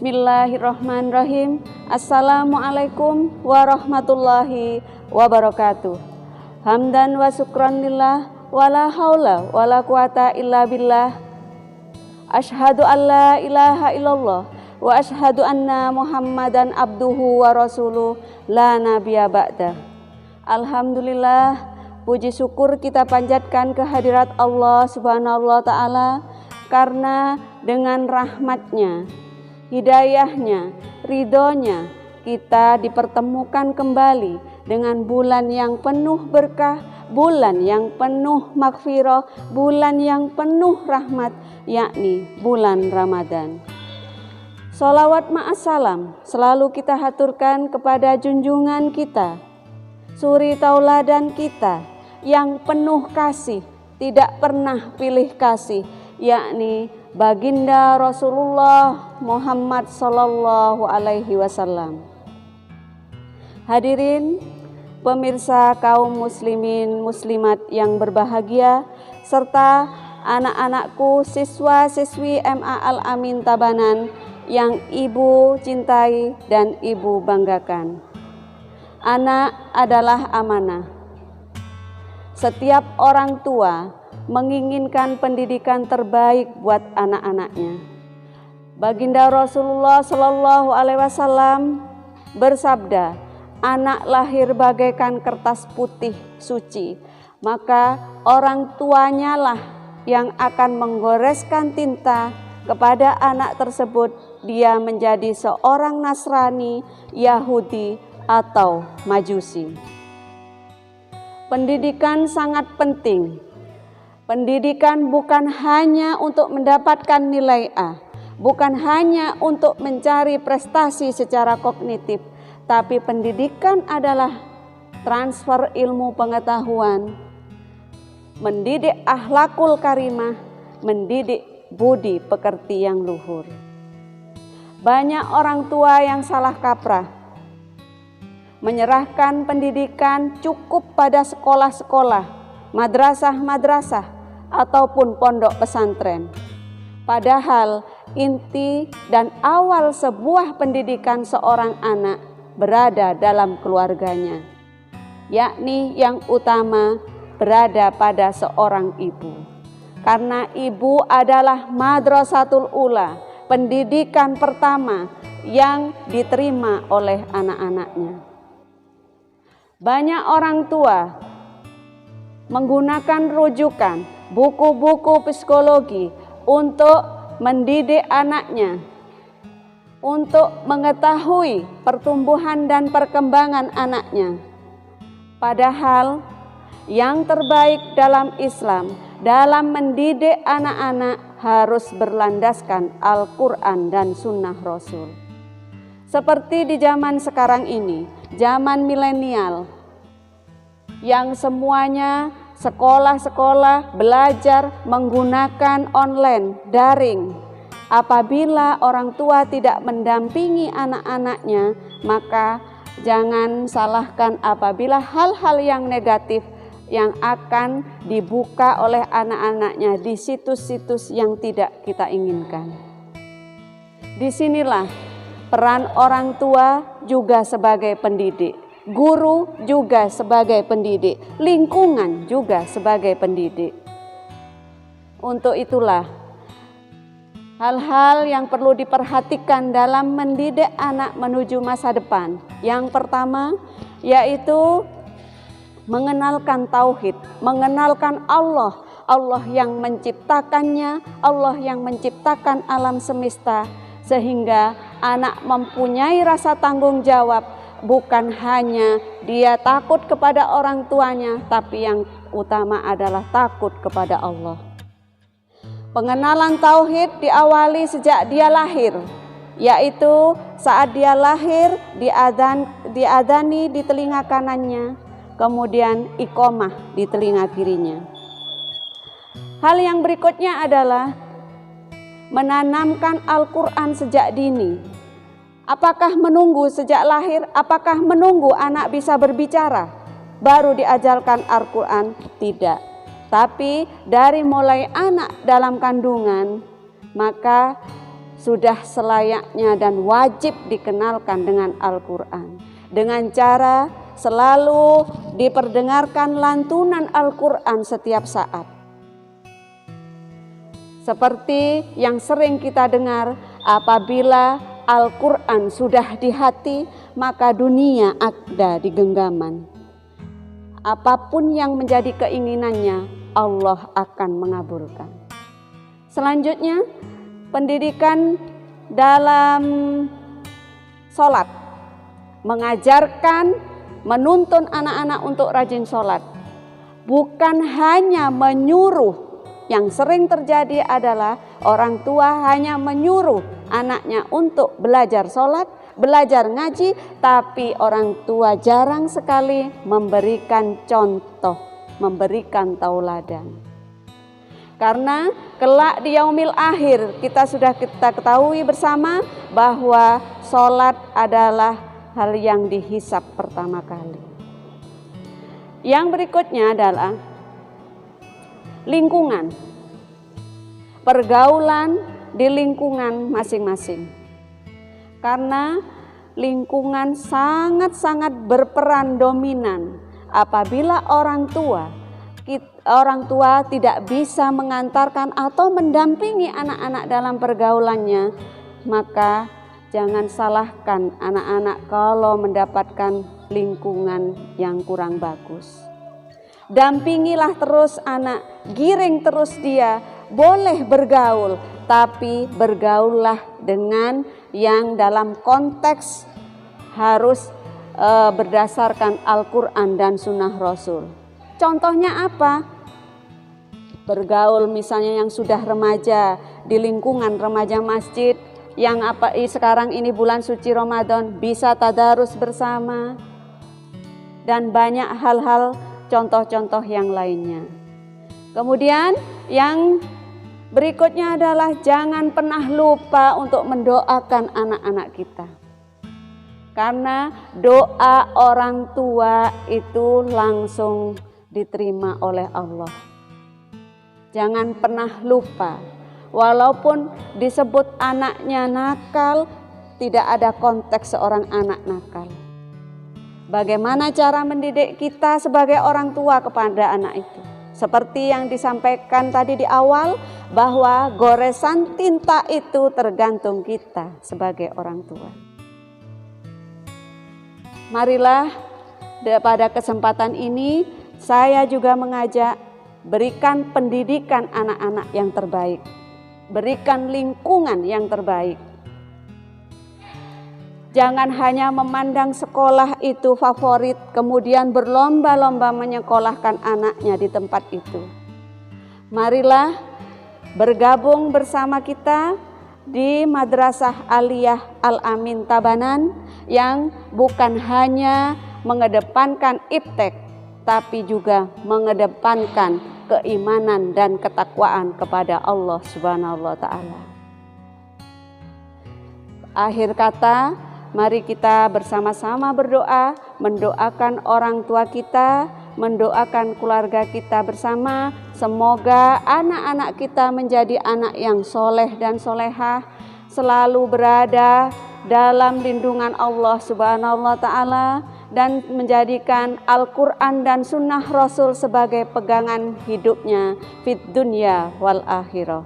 Bismillahirrahmanirrahim. Assalamualaikum warahmatullahi wabarakatuh. Hamdan wa syukran lillah, wala haula wala quwata illa billah. Asyhadu an la ilaha illallah wa asyhadu anna Muhammadan abduhu wa rasuluh la nabiyya ba'da. Alhamdulillah, puji syukur kita panjatkan kehadirat Allah Subhanahu wa taala karena dengan rahmatnya, hidayahnya, ridhonya kita dipertemukan kembali dengan bulan yang penuh berkah, bulan yang penuh maghfirah, bulan yang penuh rahmat, yakni bulan Ramadan. Sholawat ma'assalam selalu kita haturkan kepada junjungan kita, suri tauladan kita yang penuh kasih, tidak pernah pilih kasih, yakni Baginda Rasulullah Muhammad Sallallahu Alaihi Wasallam. Hadirin pemirsa kaum muslimin muslimat yang berbahagia, serta anak-anakku siswa-siswi MA Al-Amin Tabanan yang ibu cintai dan ibu banggakan. Anak adalah amanah. Setiap orang tua menginginkan pendidikan terbaik buat anak-anaknya. Baginda Rasulullah Shallallahu Alaihi Wasallam bersabda, anak lahir bagaikan kertas putih suci, maka orang tuanya lah yang akan menggoreskan tinta kepada anak tersebut, dia menjadi seorang Nasrani, Yahudi, atau Majusi. Pendidikan sangat penting. Pendidikan bukan hanya untuk mendapatkan nilai A, bukan hanya untuk mencari prestasi secara kognitif, tapi pendidikan adalah transfer ilmu pengetahuan, mendidik akhlakul karimah, mendidik budi pekerti yang luhur. Banyak orang tua yang salah kaprah, menyerahkan pendidikan cukup pada sekolah-sekolah, madrasah-madrasah, ataupun pondok pesantren. Padahal inti dan awal sebuah pendidikan seorang anak berada dalam keluarganya, yakni yang utama berada pada seorang ibu. Karena ibu adalah madrasatul ula, pendidikan pertama yang diterima oleh anak-anaknya. Banyak orang tua menggunakan rujukan buku-buku psikologi untuk mendidik anaknya, untuk mengetahui pertumbuhan dan perkembangan anaknya. Padahal yang terbaik dalam Islam, dalam mendidik anak-anak harus berlandaskan Al-Quran dan Sunnah Rasul. Seperti di zaman sekarang ini, zaman milenial, yang semuanya sekolah-sekolah belajar menggunakan online, daring. Apabila orang tua tidak mendampingi anak-anaknya, maka jangan salahkan apabila hal-hal yang negatif yang akan dibuka oleh anak-anaknya di situs-situs yang tidak kita inginkan. Disinilah peran orang tua juga sebagai pendidik. Guru juga sebagai pendidik, lingkungan juga sebagai pendidik. Untuk itulah hal-hal yang perlu diperhatikan dalam mendidik anak menuju masa depan. Yang pertama yaitu mengenalkan tauhid, mengenalkan Allah, Allah yang menciptakannya, Allah yang menciptakan alam semesta, sehingga anak mempunyai rasa tanggung jawab. Bukan hanya dia takut kepada orang tuanya, tapi yang utama adalah takut kepada Allah. Pengenalan tauhid diawali sejak dia lahir, yaitu saat dia lahir diadani di telinga kanannya, kemudian iqomah di telinga kirinya. Hal yang berikutnya adalah menanamkan Al-Quran sejak dini. Apakah menunggu sejak lahir? Apakah menunggu anak bisa berbicara baru diajarkan Al-Quran? Tidak. Tapi dari mulai anak dalam kandungan, maka sudah selayaknya dan wajib dikenalkan dengan Al-Quran. Dengan cara selalu diperdengarkan lantunan Al-Quran setiap saat. Seperti yang sering kita dengar, apabila Al-Quran sudah di hati, maka dunia ada di genggaman. Apapun yang menjadi keinginannya, Allah akan mengabulkan. Selanjutnya, pendidikan dalam sholat. Mengajarkan, menuntun anak-anak untuk rajin sholat. Bukan hanya menyuruh. Yang sering terjadi adalah orang tua hanya menyuruh anaknya untuk belajar sholat, belajar ngaji, tapi orang tua jarang sekali memberikan contoh, memberikan tauladan. Karena kelak di yaumil akhir kita ketahui bersama bahwa sholat adalah hal yang dihisab pertama kali. Yang berikutnya adalah lingkungan, pergaulan di lingkungan masing-masing. Karena lingkungan sangat-sangat berperan dominan. Apabila orang tua tidak bisa mengantarkan atau mendampingi anak-anak dalam pergaulannya, maka jangan salahkan anak-anak kalau mendapatkan lingkungan yang kurang bagus. Dampingilah terus anak, giring terus dia, boleh bergaul, tapi bergaullah dengan yang dalam konteks harus berdasarkan Al-Quran dan Sunnah Rasul. Contohnya apa? Bergaul misalnya yang sudah remaja di lingkungan remaja masjid, yang sekarang ini bulan suci Ramadan bisa tadarus bersama, dan banyak hal-hal contoh-contoh yang lainnya. Kemudian yang berikutnya adalah jangan pernah lupa untuk mendoakan anak-anak kita. Karena doa orang tua itu langsung diterima oleh Allah. Jangan pernah lupa, walaupun disebut anaknya nakal, tidak ada konteks seorang anak nakal. Bagaimana cara mendidik kita sebagai orang tua kepada anak itu? Seperti yang disampaikan tadi di awal, bahwa goresan tinta itu tergantung kita sebagai orang tua. Marilah pada kesempatan ini saya juga mengajak, berikan pendidikan anak-anak yang terbaik. Berikan lingkungan yang terbaik. Jangan hanya memandang sekolah itu favorit, kemudian berlomba-lomba menyekolahkan anaknya di tempat itu. Marilah bergabung bersama kita di Madrasah Aliyah Al-Amin Tabanan yang bukan hanya mengedepankan iptek, tapi juga mengedepankan keimanan dan ketakwaan kepada Allah Subhanahu wa Ta'ala. Akhir kata, mari kita bersama-sama berdoa, mendoakan orang tua kita, mendoakan keluarga kita bersama. Semoga anak-anak kita menjadi anak yang soleh dan solehah, selalu berada dalam lindungan Allah Subhanahu wa Ta'ala, dan menjadikan Al-Quran dan Sunnah Rasul sebagai pegangan hidupnya fid dunya wal akhirah.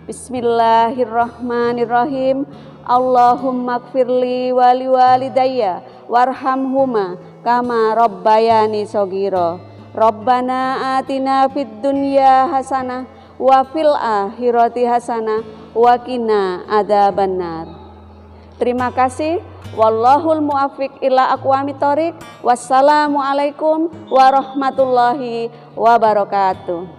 Bismillahirrahmanirrahim. Allahumma gfirli wali walidayya warhamhuma kama rabbayani shogiro. Rabbana atina fid dunya hasanah wa fil akhirati hasanah wa qina adzabannar. Terima kasih. Wallahul muwaffiq ila aqwamit thoriq. Wassalamualaikum warahmatullahi wabarakatuh.